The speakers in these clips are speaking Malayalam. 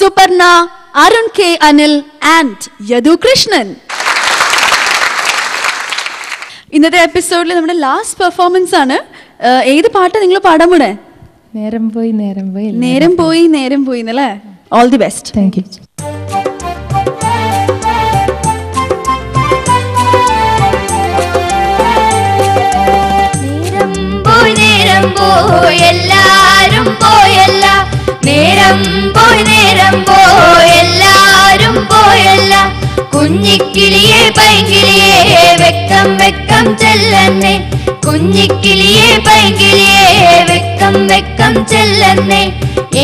Suparna, Arun K. Anil and Yadu Krishnan. ഇന്നത്തെ എപ്പിസോഡിൽ നമ്മുടെ ലാസ്റ്റ് പെർഫോമൻസ് ആണ്. ഏത് പാട്ട് നിങ്ങൾ പാടാൻ പോണേ? നേരം പോയി നേരം പോയി നേരം പോയി നേരം പോയി എന്നല്ലേ? All the best. Thank you. നേരം പോയി എല്ലാരും പോയല്ല, നേരം പോയി എല്ലാരും പോയല്ല, കുഞ്ഞിക്കിളിയെ പൈങ്കിളിയെ വെക്കം വെക്കം ചെല്ലന്നെ, കുഞ്ഞിക്കിളിയെ പൈങ്കിളിയെ വെക്കം വെക്കം ചെല്ലന്നെ,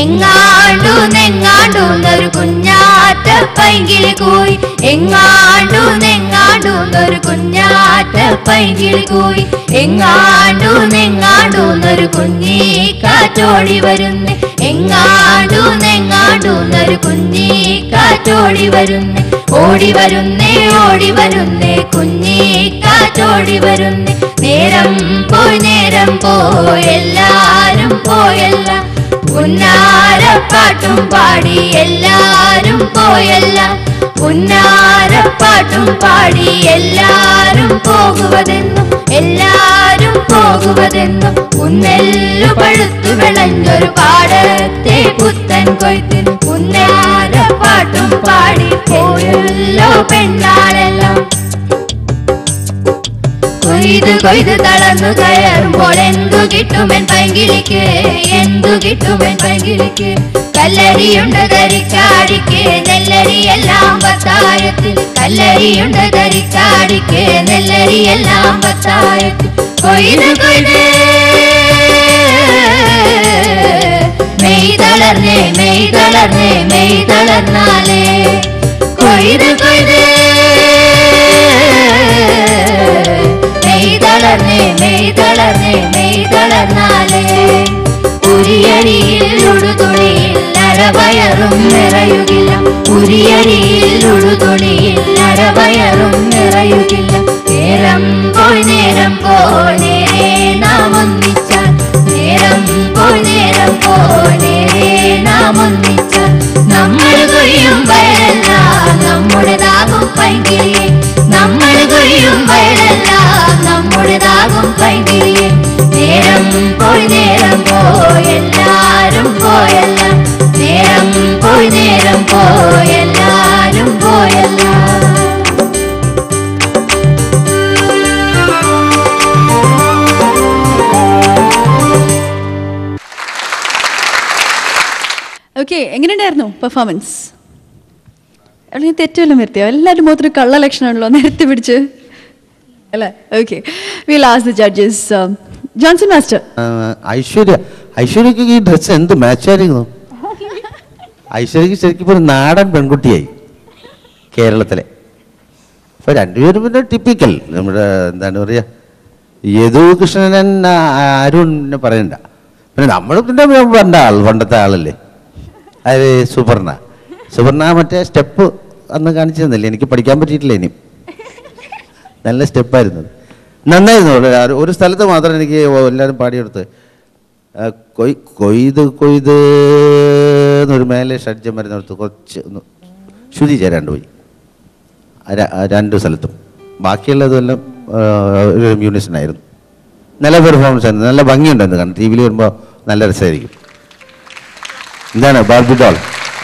എങ്ങാണ്ടു നെങ്ങാണ്ടൂന്നൊരു കുഞ്ഞാറ്റ പൈങ്കിളി കൂയി, എങ്ങാണ്ടു നെങ്ങാണ്ടൂന്നൊരു കുഞ്ഞാറ്റ പൈങ്കിളി കൂയി, എങ്ങാണ്ടു നെങ്ങാണ്ടൂന്നൊരു കുഞ്ഞി കാറ്റോടി വരുന്നേ, എങ്ങാണ്ടു നെങ്ങാണ്ടൂന്നൊരു കുഞ്ഞി കാറ്റോടി വരുന്നേ, ഓടി വരുന്നേ ഓടി വരുന്നേ കുഞ്ഞി കാറ്റോടി വരുന്നേ, നേരം പോയി എല്ലാരും പോയല്ല, പുന്നാരപ്പാട്ടും പാടി എല്ലാരും പോയല്ല, പുന്നാരപ്പാട്ടും പാടി എല്ലാരും പോകുവതെന്നും എല്ലാരും പോകുവതെന്നും, പുന്നെല്ലു പഴുത്തു വിളഞ്ഞൊരു പാടത്തെ പുത്തൻ കൊയ്ത്തിന്, പുന്നാരപ്പാട്ടും പാടി പോയല്ലോ പെണ്ണാളെല്ലാം, കൊയ്ത് കൊയ്ത് തളർന്നു കയറുമ്പോൾ എന്തു കിട്ടുമെൻ പൈങ്കിളിക്ക്, എന്തു കിട്ടുമെൻ പൈങ്കിളിക്ക്, കല്ലരിയുണ്ട് കരിക്കാടിക്ക് നെല്ലരിയെല്ലാം പത്തായത്തിൽ, കല്ലരിയുണ്ട് കരിക്കാടിക്ക് നെല്ലരിയെല്ലാം പത്തായത്തിൽ, കൊയ്ത് കൊയ്ത് മെയ് തളർന്നേ മെയ് തളർന്നേ മെയ് തളർന്നാലേ, കൊയ്ത് കൊയ്ത് മെയ് തളർന്നേ മെയ് തളർന്നാലേ, ഉരിയരിയിൽ ഉടുതുണിയിൽ അരവയറും നിറയുകില്ല, ഉരിയരിയിൽ ഉടുതുണിയിൽ അരവയറും നിറയുകില്ല, നേരം പോയി നേരെ നാം ഒന്നിച്ചാൽ, നേരം പോയി നേരെ നാം ഒന്നിച്ചാൽ, നമ്മൾ കൊയ്യും വയലല്ല നമ്മുടേതാകും പൈങ്കിളിയെ, നമ്മൾ കൊയ്യും വയലല്ല നമ്മുടേതാകും പൈങ്കിളിയെ, നേരം പോയി എല്ലാരും പോയല്ല, നേരം പോയി എല്ലാരും പോയല്ല. ഓക്കെ, എങ്ങനെയുണ്ടായിരുന്നു പെർഫോമൻസ്? അല്ലെങ്കിൽ തെറ്റുവല്ലോ നിർത്തിയോ? എല്ലാവരും മുഖത്തൊരു കള്ള ലക്ഷണമാണല്ലോ നേരത്തെ പിടിച്ച് അല്ലേ? Okay, will ask the judges. Johnson master. ഐശ്വര്യക്ക് ഈ ഡ്രസ്സ് എന്ത് മാച്ചായിരുന്നു? ഐശ്വര്യക്ക് ശരിക്കും ഒരു നാടൻ പെൺകുട്ടിയായി കേരളത്തിലെ. അപ്പോൾ രണ്ടുപേരും പിന്നെ ടിപ്പിക്കൽ നമ്മുടെ എന്താണ് പറയുക, യദു കൃഷ്ണൻ ആരും പറയണ്ട. പിന്നെ നമ്മൾ പിന്നെ പണ്ടത്തെ ആളല്ലേ, അത് സുപർണ മറ്റേ സ്റ്റെപ്പ് അന്ന് കാണിച്ചു തന്നില്ലേ, എനിക്ക് പഠിക്കാൻ പറ്റിയിട്ടില്ല. ഇനിയും നല്ല സ്റ്റെപ്പായിരുന്നു, നന്നായിരുന്നു. ഒരു സ്ഥലത്ത് മാത്രം എനിക്ക് എല്ലാവരും പാടിയെടുത്ത് കൊയ്ത് കൊയ്ത് എന്നൊരു മേലെ ഷഡ്ജം വരുന്നിടത്ത് കുറച്ച് ഒന്ന് ശ്രുതി ചേരാണ്ട് പോയി രണ്ട് സ്ഥലത്തും. ബാക്കിയുള്ളതെല്ലാം ഒരു മ്യൂണിഷനായിരുന്നു. നല്ല പെർഫോമൻസ് ആയിരുന്നു, നല്ല ഭംഗിയുണ്ടായിരുന്നു. കാരണം ടി വിയിൽ വരുമ്പോൾ നല്ല രസമായിരിക്കും. എന്താണ് ബാർബി ഡോൾ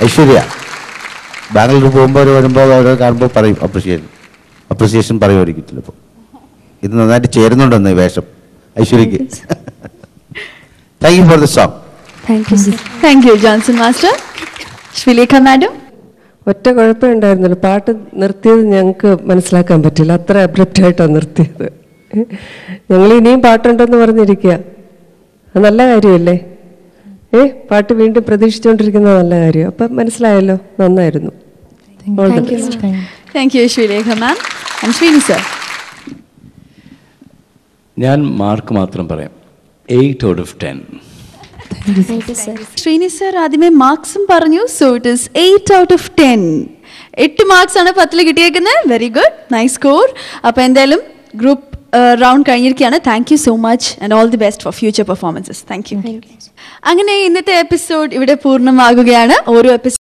ഐശ്വര്യ ബാംഗ്ലൂർ പോകുമ്പോൾ വരുമ്പോൾ അവർ കാണുമ്പോൾ പറയും അപ്രിസിയേഷൻ പറയുമായിരിക്കും ചിലപ്പോൾ. ഇത് നന്നായിട്ട് ചേരുന്നുണ്ടെന്ന് വേഷം ഐശ്വര്യക്ക്. Thank you for the song. Thank you Johnson master. Sreelekha madam. ഒറ്റ കുഴപ്പമേ ഉണ്ടായിരുന്നുള്ളൂ, പാട്ട് നിർത്തിയത് ഞങ്ങൾക്ക് മനസ്സിലാക്കാൻ പറ്റില്ല, അത്ര അബ്രപ്റ്റായിട്ടാണ് നിർത്തിയത്. ഞങ്ങൾ ഇനിയും പാട്ടുണ്ടെന്ന് പറഞ്ഞിരിക്കുക, അത് നല്ല കാര്യമല്ലേ? പാട്ട് വീണ്ടും പ്രതീക്ഷിച്ചുകൊണ്ടിരിക്കുന്നത് നല്ല കാര്യം. അപ്പം മനസ്സിലായല്ലോ, നന്നായിരുന്നു. Thank you Sreelekha ma'am. Sreeni sir. ഞാൻ മാർക്ക് മാത്രം പറയാം, 8 out of 10. ശ്രീനി സർ ആദ്യമേ മാർക്സും പറഞ്ഞു. So it is 8 out of 10. 8 marks ആണ് 10 കിട്ടിയേക്കുന്നത്. Very good, nice score. അപ്പോൾ എന്തായാലും ഗ്രൂപ്പ് റൗണ്ട് കഴിഞ്ഞിരിക്കുകയാണ്. Thank you so much and all the best for future performances. Thank you. അങ്ങനെ ഇന്നത്തെ എപ്പിസോഡ് ഇവിടെ പൂർണ്ണമാകുകയാണ്. ഓരോ എപ്പിസോഡ്